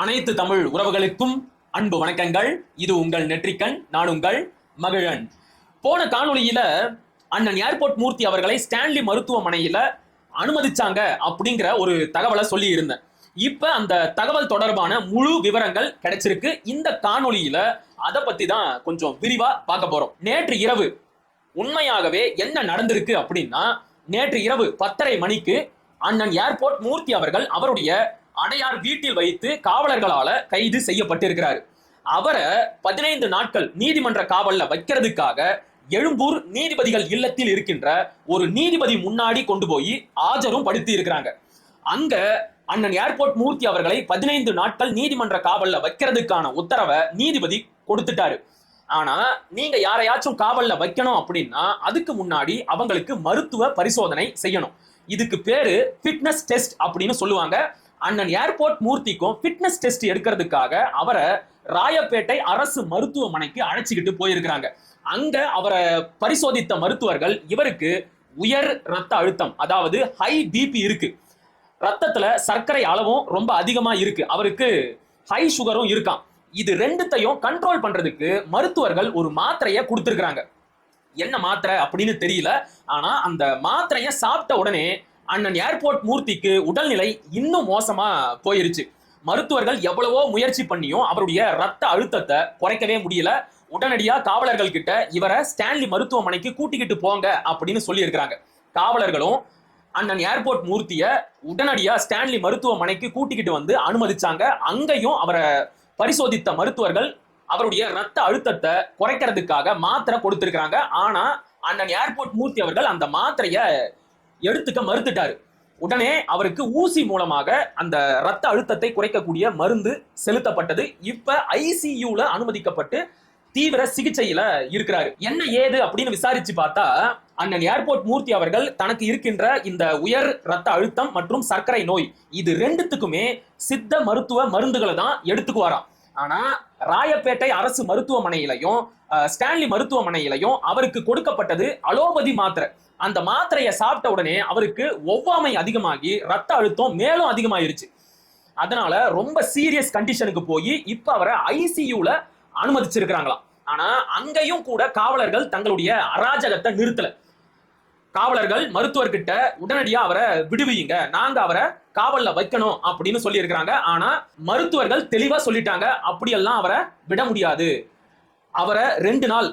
அனைத்து தமிழ் உறவுகளுக்கும் அன்பு வணக்கங்கள். இது உங்கள் நெற்றிக்கண், நான் உங்கள் மகிழன். போன காணொளியில அண்ணன் ஏர்போர்ட் மூர்த்தி அவர்களை ஸ்டான்லி மருத்துவமனையில அனுமதிச்சாங்க அப்படிங்கிற ஒரு தகவலை சொல்லி இருந்தேன். இப்ப அந்த தகவல் தொடர்பான முழு விவரங்கள் கிடைச்சிருக்கு. இந்த காணொளியில அதை பத்தி தான் கொஞ்சம் விரிவா பார்க்க போறோம். நேற்று இரவு உண்மையாகவே என்ன நடந்திருக்கு அப்படின்னா, நேற்று இரவு 10:30 மணிக்கு அண்ணன் ஏர்போர்ட் மூர்த்தி அவர்கள் அவருடைய அடையார் வீட்டில் வைத்து காவலர்களால கைது செய்யப்பட்டிருக்கிறார். அவரை 15 நாட்கள் நீதிமன்ற காவல்ல வைக்கிறதுக்காக எழும்பூர் நீதிபதிகள் இல்லத்தில் இருக்கின்ற ஒரு நீதிபதி முன்னாடி கொண்டு போய் ஆஜரும் படுத்தி இருக்கிறாங்க. அங்க அண்ணன் ஏர்போர்ட் மூர்த்தி அவர்களை 15 நாட்கள் நீதிமன்ற காவல்ல வைக்கிறதுக்கான உத்தரவை நீதிபதி கொடுத்துட்டாரு. ஆனா நீங்க யாரையாச்சும் காவல்ல வைக்கணும் அப்படின்னா அதுக்கு முன்னாடி அவங்களுக்கு மருத்துவ பரிசோதனை செய்யணும். இதுக்கு பேரு ஃபிட்னஸ் டெஸ்ட் அப்படின்னு சொல்லுவாங்க. அண்ணன் ஏர்போர்ட் மூர்த்திக்கும் ஃபிட்னஸ் டெஸ்ட் எடுக்கிறதுக்காக அவரை ராயப்பேட்டை அரசு மருத்துவமனைக்கு அழைச்சிக்கிட்டு போயிருக்கிறாங்க. அங்க அவரை பரிசோதித்த மருத்துவர்கள் இவருக்கு உயர் ரத்த அழுத்தம், அதாவது ஹை பிபி இருக்கு, ரத்தத்துல சர்க்கரை அளவும் ரொம்ப அதிகமா இருக்கு, அவருக்கு ஹை சுகரும் இருக்கான். இது ரெண்டுத்தையும் கண்ட்ரோல் பண்றதுக்கு மருத்துவர்கள் ஒரு மாத்திரையை கொடுத்திருக்கிறாங்க. என்ன மாத்திரை அப்படின்னு தெரியல. ஆனா அந்த மாத்திரையை சாப்பிட்ட உடனே அண்ணன் ஏர்போர்ட் மூர்த்திக்கு உடல்நிலை இன்னும் மோசமா போயிருச்சு. மருத்துவர்கள் எவ்வளவோ முயற்சி பண்ணியும் அவருடைய ரத்த அழுத்தத்தை குறைக்கவே முடியல. உடனடியா காவலர்கள் கிட்ட இவரை ஸ்டான்லி மருத்துவமனைக்கு கூட்டிக்கிட்டு போங்க அப்படின்னு சொல்லி இருக்கிறாங்க. காவலர்களும் அண்ணன் ஏர்போர்ட் மூர்த்திய உடனடியா ஸ்டான்லி மருத்துவமனைக்கு கூட்டிக்கிட்டு வந்து அனுமதிச்சாங்க. அங்கேயும் அவரை பரிசோதித்த மருத்துவர்கள் அவருடைய ரத்த அழுத்தத்தை குறைக்கிறதுக்காக மாத்திரை கொடுத்திருக்கிறாங்க. ஆனா அண்ணன் ஏர்போர்ட் மூர்த்தி அவர்கள் அந்த மாத்திரையை எடுத்துக்க மறுத்துட்டாரு. உடனே அவருக்கு ஊசி மூலமாக அந்த ரத்த அழுத்தத்தை குறைக்கக்கூடிய மருந்து செலுத்தப்பட்டது. இப்ப ஐசியூல அனுமதிக்கப்பட்டு தீவிர சிகிச்சையில இருக்கிறாரு. என்ன ஏது அப்படின்னு விசாரிச்சு பார்த்தா, அண்ணன் ஏர்போர்ட் மூர்த்தி அவர்கள் தனக்கு இருக்கின்ற இந்த உயர் ரத்த அழுத்தம் மற்றும் சர்க்கரை நோய் இது ரெண்டுத்துக்குமே சித்த மருத்துவ மருந்துகளை தான் எடுத்துக்குவாராம். ஆனா ராயப்பேட்டை அரசு மருத்துவமனையிலையும் ஸ்டான்லி மருத்துவமனையிலையும் அவருக்கு கொடுக்கப்பட்டது அலோபதி மாத்திரை. அந்த மாத்திரையை சாப்பிட்ட உடனே அவருக்கு ஒவ்வாமை அதிகமாகி ரத்த அழுத்தம் மேலும் அதிகமாயிருச்சு. அதனால ரொம்ப சீரியஸ் கண்டிஷனுக்கு போய் இப்ப அவரை ஐசியூல அனுமதிச்சிருக்கிறாங்களாம். ஆனா அங்கேயும் கூட காவலர்கள் தங்களுடைய அராஜகத்தை நிறுத்தல. காவலர்கள் மருத்துவர்கிட்ட உடனடியா அவரை விடுவியுங்க, நாங்க அவரை காவல்ல வைக்கணும் அப்படின்னு சொல்லி இருக்கிறாங்க. ஆனா மருத்துவர்கள் தெளிவா சொல்லிட்டாங்க, அப்படியெல்லாம் அவரை விட முடியாது, அவரை 2 நாள்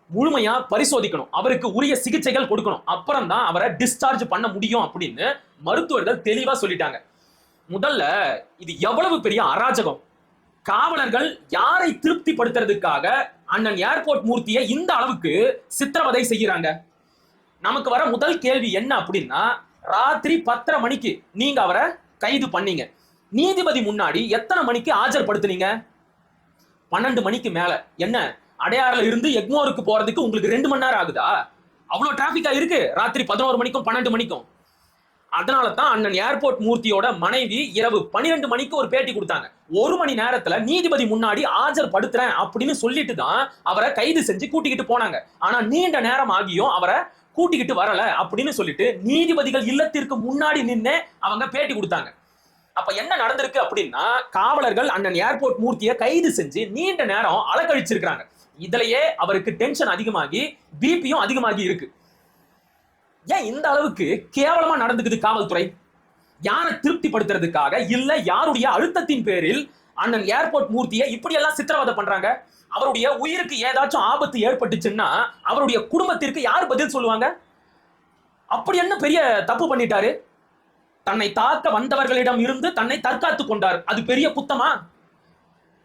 முழுமையா பரிசோதிக்கணும், அவருக்கு உரிய சிகிச்சைகள் கொடுக்கணும், அப்புறம் தான் அவரை டிஸ்சார்ஜ் பண்ண முடியும் அப்படின்னு மருத்துவர்கள் தெளிவா சொல்லிட்டாங்க. முதல்ல இது எவ்வளவு பெரிய அராஜகம்! காவலர்கள் யாரை திருப்திப்படுத்துறதுக்காக அண்ணன் ஏர்போர்ட் மூர்த்தியை இந்த அளவுக்கு சித்திரவதை செய்யறாங்க? நமக்கு வர முதல் கேள்வி என்ன அப்படின்னா, ராத்திரி 10:30 மணிக்கு நீங்க அவரை கைது பண்ணீங்க, நீதிபதி முன்னாடி எத்தனை மணிக்கு ஆஜர்படுத்துனீங்க? 12 மணிக்கு மேல. என்ன அடையாறுல இருந்து எக்மோருக்கு போறதுக்கு உங்களுக்கு 2 மணி நேரம் ஆகுதா? அவ்வளவு டிராபிக்கா இருக்கு ராத்திரி 11 மணிக்கும் 12 மணிக்கும். அதனால தான் அண்ணன் ஏர்போர்ட் மூர்த்தியோட மனைவி இரவு 12 மணிக்கு ஒரு பேட்டி கொடுத்தாங்க. 1 மணி நேரத்துல நீதிபதி முன்னாடி ஆஜர்படுத்துறேன் அப்படின்னு சொல்லிட்டு தான் அவரை கைது செஞ்சு கூட்டிக்கிட்டு போனாங்க. ஆனா நீண்ட நேரம் ஆகியும் அவரை கூட்டிக்கிட்டு வரல அப்படின்னு சொல்லிட்டு நீதிபதிகள் இல்லத்திற்கு முன்னாடி நின்று அவங்க பேட்டி கொடுத்தாங்க. அப்ப என்ன நடந்திருக்கு அப்படின்னா, காவலர்கள் அண்ணன் ஏர்போர்ட் மூர்த்தியை கைது செஞ்சு நீண்ட நேரம் அலக்கழிச்சிருக்காங்க. இதுலயே அவருக்கு டென்ஷன் அதிகமாகி பிபியும் அதிகமாகி இருக்கு. ஏன் இந்த அளவுக்கு கேவலமா நடந்துக்குது காவல்துறை? யாரை திருப்திப்படுத்துறதுக்காக இல்ல யாருடைய அழுத்தத்தின் பேரில் அண்ணன் ஏர்போர்ட் மூர்த்தியை இப்படியெல்லாம் சித்திரவதை பண்றாங்க? அவருடைய உயிருக்கு ஏதாச்சும் ஆபத்து ஏற்பட்டுச்சுன்னா அவருடைய குடும்பத்திற்கு யார் பதில் சொல்லுவாங்க? அப்படி என்ன பெரிய தப்பு பண்ணிட்டாரு? தன்னை தாக்க வந்தவர்களிடம் இருந்து தன்னை தற்காத்துக் கொண்டார், அது பெரிய குத்தமா?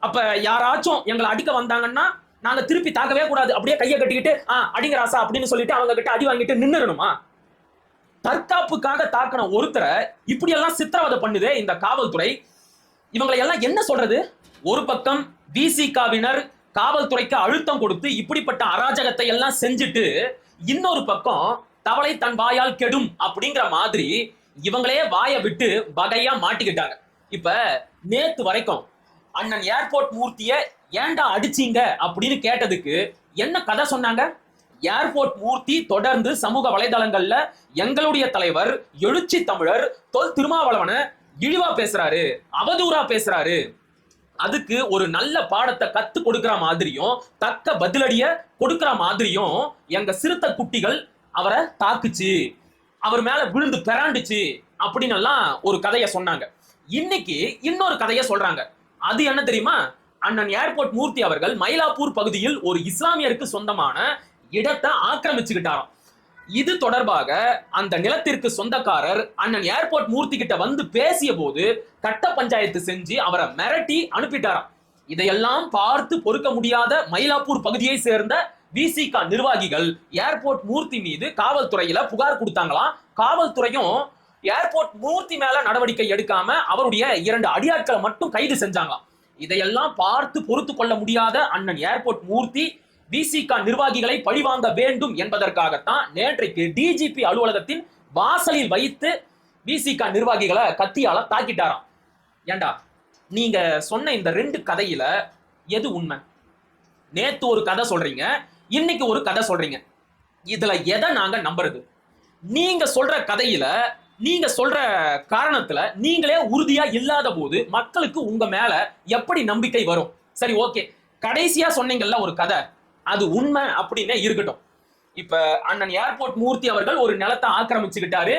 அப்ப யாராச்சும் எங்களை அடிக்க வந்தாங்கன்னா நாங்க திருப்பி தாக்கவே கூடாது, அப்படியே கையை கட்டிக்கிட்டு அடிங்க ராசா அப்படின்னு சொல்லிட்டு அவங்க கிட்ட அடி வாங்கிட்டு நின்னுறணுமா? தற்காப்புக்காக தாக்கின ஒருத்தரை இப்படி எல்லாம் சித்திரவதை பண்ணுதே இந்த காவல்துறை. இவங்களை எல்லாம் என்ன சொல்றது? ஒரு பக்கம் விசிகாவினர் காவல்துறைக்கு அழுத்தம் கொடுத்து இப்படிப்பட்ட அராஜகத்தை எல்லாம் செஞ்சுட்டு, இன்னொரு பக்கம் தவளை தன் வாயால் கெடும் அப்படிங்கிற மாதிரி இவங்களே வாயை விட்டு வகையா மாட்டிக்கிட்டாங்க. இப்ப நேத்து வரைக்கும் அண்ணன் ஏர்போர்ட் மூர்த்திய ஏன்டா அடிச்சீங்க அப்படின்னு கேட்டதுக்கு என்ன கதை சொன்னாங்க? ஏர்போர்ட் மூர்த்தி தொடர்ந்து சமூக வலைதளங்கள்ல எங்களுடைய தலைவர் எழுச்சி தமிழர் தொல் திருமாவளவனை இழிவா பேசுறாரு, அவதூறா பேசுறாரு, அதுக்கு ஒரு நல்ல பாடத்தை கத்து கொடுக்கிற மாதிரியும் தக்க பதிலடிய கொடுக்கிற மாதிரியும் எங்க சிறுத்தை குட்டிகள் அவரை தாக்குச்சு, அவர் மேல விழுந்து பெறாண்டுச்சு அப்படின்னு எல்லாம் ஒரு கதையை சொன்னாங்க. இன்னைக்கு இன்னொரு கதையை சொல்றாங்க. அது என்ன தெரியுமா? அண்ணன் ஏர்போர்ட் மூர்த்தி அவர்கள் மயிலாப்பூர் பகுதியில் ஒரு இஸ்லாமியருக்கு சொந்தமான இடத்தை ஆக்கிரமிச்சுக்கிட்டாராம். இது தொடர்பாக அந்த நிலத்திற்கு சொந்தக்காரர் அண்ணன் ஏர்போர்ட் மூர்த்தி கிட்ட வந்து பேசிய போது கட்ட பஞ்சாயத்து செஞ்சு அவரை மிரட்டி அனுப்பிட்டாராம். இதையெல்லாம் பார்த்து பொறுக்க முடியாத மயிலாப்பூர் பகுதியை சேர்ந்த விசிக நிர்வாகிகள் ஏர்போர்ட் மூர்த்தி மீது காவல்துறையில புகார் கொடுத்தாங்களாம். காவல்துறையும் ஏர்போர்ட் மூர்த்தி மேல நடவடிக்கை எடுக்காம அவருடைய 2 அடியாட்களை மட்டும் கைது செஞ்சாங்களாம். இதையெல்லாம் பார்த்து பொறுத்து கொள்ள முடியாத அண்ணன் ஏர்போர்ட் மூர்த்தி விசிக நிர்வாகிகளை பழிவாங்க வேண்டும் என்பதற்காகத்தான் நேற்றைக்கு டிஜிபி அலுவலகத்தின் வாசலில் வைத்து விசிக நிர்வாகிகளை கத்தியால தாக்கிட்டாராம். ஏண்டா, நீங்க சொன்ன இந்த 2 கதையில எது உண்மை? நேத்து ஒரு கதை சொல்றீங்க, இன்னைக்கு ஒரு கதை சொல்றீங்க. இதுல எதை நாங்க நம்புறது? நீங்க சொல்ற கதையில நீங்க சொல்ற காரணத்துல நீங்களே உறுதியா இல்லாத போது மக்களுக்கு உங்க மேல எப்படி நம்பிக்கை வரும்? சரி, ஓகே, கடைசியா சொன்னீங்கல்ல ஒரு கதை, அது உண்மை அப்படின்னே இருக்கட்டும். இப்ப அண்ணன் ஏர்போர்ட் மூர்த்தி அவர்கள் ஒரு நிலத்தை ஆக்கிரமிச்சுக்கிட்டாரு,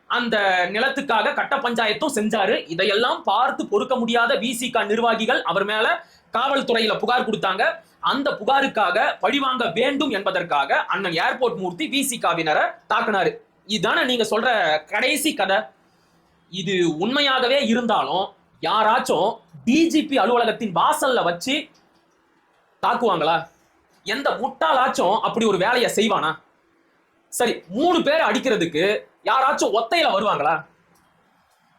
அந்த நிலத்துக்காக கட்ட பஞ்சாயத்தும் செஞ்சாரு. இதையெல்லாம் பார்த்து பொறுக்க முடியாத விசிக நிர்வாகிகள் அவர் மேல காவல்துறையில புகார் கொடுத்தாங்க. அந்த புகாருக்காக பழிவாங்க வேண்டும் என்பதற்காக அண்ணன் ஏர்போர்ட் மூர்த்தி விசிகவினரை தாக்குனாரு. இதுதானே நீங்க சொல்ற கடைசி கதை? இது உண்மையாகவே இருந்தாலும் யாராச்சும் டிஜிபி அலுவலகத்தின் வாசல்ல வச்சு தாக்குவாங்களா? எந்த முட்டாளாச்சும் அப்படி ஒரு வேலையை செய்வானா? சரி, 3 பேரை அடிக்கிறதுக்கு யாராச்சும் ஒத்தையில வருவாங்களா?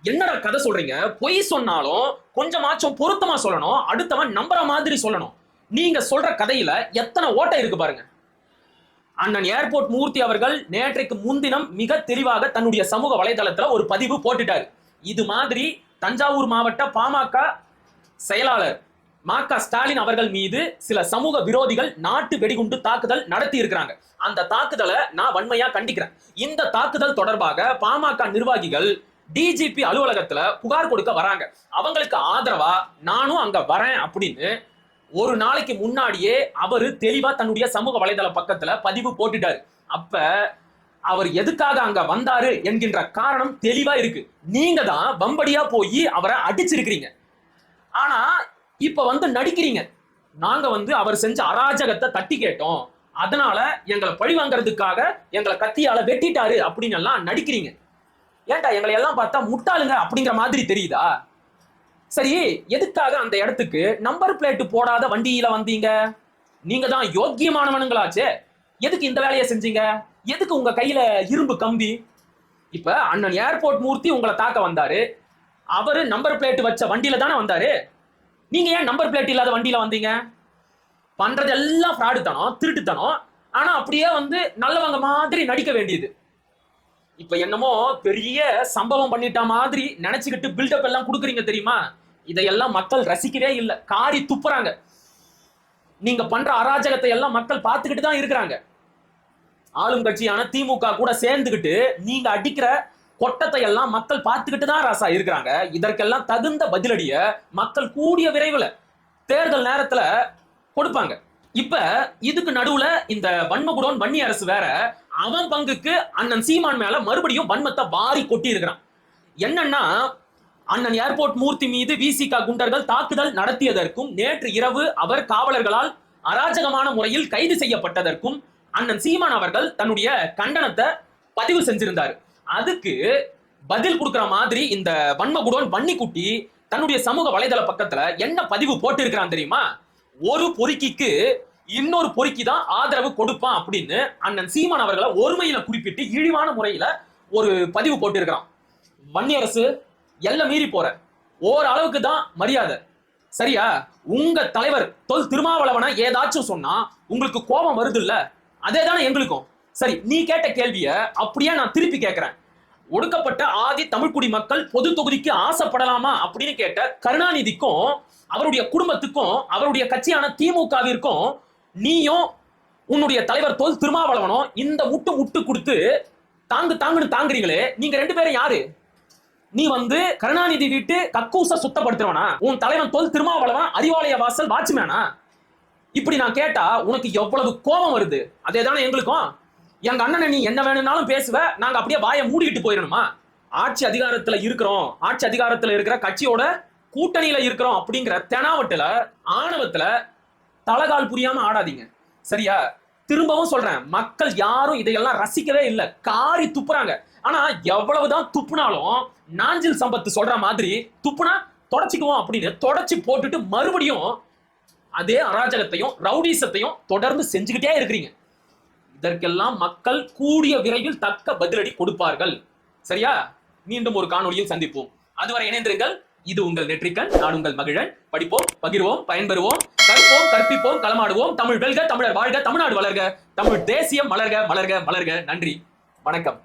என்னடா கதை சொல்றீங்க? பொய் சொன்னாலும் கொஞ்சமாச்சும் பொருத்தமா சொல்லணும், அடுத்தவன் நம்புற மாதிரி சொல்லணும். நீங்க சொல்ற கதையில எத்தனை ஓட்டை இருக்கு பாருங்க. அண்ணன் ஏர்போர்ட் மூர்த்தி அவர்கள் நேற்றைக்கு முன்தினம் மிக தெளிவாக தன்னுடைய சமூக வலைதளத்துல ஒரு பதிவு போட்டுட்டாரு. இது மாதிரி தஞ்சாவூர் மாவட்ட பாமக செயலாளர் மா.க. ஸ்டாலின் அவர்கள் மீது சில சமூக விரோதிகள் நாட்டு வெடிகுண்டு தாக்குதல் நடத்தி இருக்கிறாங்க. அந்த தாக்குதலை நான் வன்மையா கண்டிக்கிறேன். இந்த தாக்குதல் தொடர்பாக பாமக நிர்வாகிகள் டிஜிபி அலுவலகத்துல புகார் கொடுக்க வராங்க. அவங்களுக்கு ஆதரவா நானும் அங்க வரேன் அப்படின்னு ஒரு நாளைக்கு முன்னாடியே அவரு தெளிவா தன்னுடைய சமூக வலைதள பக்கத்துல பதிவு போட்டுட்டாரு. அப்ப அவர் எதுக்காக அங்க வந்தாரு என்கின்ற காரணம் தெளிவா இருக்கு. நீங்க தான் வம்படியா போய் அவரை அடிச்சிருக்கிறீங்க. ஆனா இப்ப வந்து நடிக்கிறீங்க. நாங்க அவர் செஞ்ச அராஜகத்தை தட்டி கேட்டோம், அதனால எங்களை பழி வாங்கறதுக்காக எங்களை கத்தியால வெட்டிட்டாரு அப்படின்னு எல்லாம் நடிக்கிறீங்க. ஏன்டா, எங்களை எல்லாம் பார்த்தா முட்டாளுங்க அப்படிங்கிற மாதிரி தெரியுதா? சரி, எதுக்காக அந்த இடத்துக்கு நம்பர் பிளேட் போடாத வண்டியில வந்தீங்க? நீங்க தான் யோக்கியமானவனுங்களாச்சே, எதுக்கு இந்த வேலையை செஞ்சீங்க? எதுக்கு உங்க கையில இரும்பு கம்பி? இப்ப அண்ணன் ஏர்போர்ட் மூர்த்தி உங்களை தாக்க வந்தாரு, அவரு நம்பர் பிளேட் வச்ச வண்டியில தானே வந்தாரு. நீங்க ஏன் நம்பர் பிளேட் இல்லாத வண்டியில வந்தீங்க? பண்றது எல்லாம் ஃப்ராடுத்தனம், திருட்டுத்தனம். ஆனா அப்படியே நல்லவங்க மாதிரி நடிக்க வேண்டியது. இப்ப என்னமோ பெரிய சம்பவம் பண்ணிட்ட மாதிரி நினைச்சுக்கிட்டு பில்டப் எல்லாம் கொடுக்குறீங்க தெரியுமா? இதையெல்லாம் மக்கள் ரசிக்கவே இல்லை, காரி துப்புறாங்க. நீங்க பண்ற அராஜகத்தை எல்லாம் மக்கள் பார்த்துக்கிட்டு தான் இருக்கிறாங்க. ஆளும் கட்சியான திமுக கூட சேர்ந்துகிட்டு நீங்க அடிக்கிற கொட்டத்தை எல்லாம் மக்கள் பார்த்துக்கிட்டு தான் ராசா இருக்கிறாங்க. இதற்கெல்லாம் தகுந்த பதிலடிய மக்கள் கூடிய விரைவில் தேர்தல் நேரத்துல கொடுப்பாங்க. இப்ப இதுக்கு நடுவுல இந்த வன்மகுடோன் வன்னி அரசு வேற அவன் பங்குக்கு அண்ணன் சீமான் மேல மறுபடியும் வன்மத்தை வாரி கொட்டி இருக்கிறான். என்னன்னா, அண்ணன் ஏர்போர்ட் மூர்த்தி மீது விசிக குண்டர்கள் தாக்குதல் நடத்தியதற்கும் நேற்று இரவு அவர் காவலர்களால் அராஜகமான முறையில் கைது செய்யப்பட்டதற்கும் அண்ணன் சீமான் அவர்கள் தன்னுடைய கண்டனத்தை பதிவு செஞ்சிருந்தார். அதுக்கு பதில் கொடுக்கிற மாதிரி இந்த வன்மகுடோன் வன்னிக்குட்டி தன்னுடைய சமூக வலைதள பக்கத்துல என்ன பதிவு போட்டு இருக்கிறான் தெரியுமா? ஒரு பொறுக்கிக்கு இன்னொரு பொறுக்கி தான் ஆதரவு கொடுப்பான் அப்படின்னு அண்ணன் சீமான் அவர்களை ஒருமையில குறிப்பிட்டு இழிவான முறையில ஒரு பதிவு போட்டு இருக்கிறான். வன்னி அரசு எல்லாம் மீறி போற ஓரளவுக்கு தான் மரியாதை, சரியா? உங்க தலைவர் தொல் திருமாவளவனை ஏதாச்சும் சொன்னா உங்களுக்கு கோபம் வருது இல்ல? அதே தானே எங்களுக்கும். சரி, நீ கேட்ட கேள்விய அப்படியே நான் திருப்பி கேட்கிறேன். ஒடுக்கப்பட்ட ஆதி தமிழ்குடி மக்கள் பொது தொகுதிக்கு ஆசைப்படலாமா அப்படின்னு கேட்ட கருணாநிதிக்கும் அவருடைய குடும்பத்துக்கும் அவருடைய கட்சியான திமுகவிற்கும் நீயும் உன்னுடைய தலைவர் தொல் திருமாவளவனும் இந்த முட்டு கொடுத்து தாங்குன்னு தாங்குறீங்களே, நீங்க 2 பேரும் யாரு? நீ வந்து கருணாநிதி வீட்டு கக்கூச சுத்தப்படுத்துறவனா? உன் தலைவன் தொல் திருமாவளவன் அறிவாலய வாசல் வாட்ச்மேனா? இப்படி நான் கேட்டா உனக்கு எவ்வளவு கோபம் வருது? அதேதானே எங்களுக்கும். எங்க அண்ணனை நீ என்ன வேணும்னாலும் பேசுவ, நாங்க அப்படியே வாயை மூடிக்கிட்டு போயிடணுமா? ஆட்சி அதிகாரத்துல இருக்கிறோம், ஆட்சி அதிகாரத்துல இருக்கிற கட்சியோட கூட்டணியில இருக்கிறோம் அப்படிங்கிற தெனாவட்டுல ஆணவத்துல தலகால் புரியாம ஆடாதீங்க, சரியா? திரும்பவும் சொல்றேன், மக்கள் யாரும் இதையெல்லாம் ரசிக்கவே இல்லை, காரி துப்புறாங்க. ஆனா எவ்வளவுதான் துப்புனாலும் நாஞ்சில் சம்பத்து சொல்ற மாதிரி துப்புனா தொடச்சிக்குவோம் அப்படின்னு தொடச்சி போட்டுட்டு மறுபடியும் அதே அராஜகத்தையும் ரவுடிசத்தையும் தொடர்ந்து செஞ்சுக்கிட்டே இருக்கிறீங்க. இதற்கெல்லாம் மக்கள் கூடிய விரைவில் தக்க பதிலடி கொடுப்பார்கள், சரியா? மீண்டும் ஒரு காணொளியில் சந்திப்போம். அதுவரை இணைந்திருங்கள். இது உங்கள் நெற்றிக்கண், நான் உங்கள் மகிழன். படிப்போம், பகிர்வோம், பயன்பெறுவோம், கற்போம், கற்பிப்போம், களமாடுவோம். தமிழ் வெல்க, தமிழர் வாழ்க, தமிழ்நாடு வளர்க, தமிழ் தேசியம் மலர்க, மலர்க, மலர்க. நன்றி, வணக்கம்.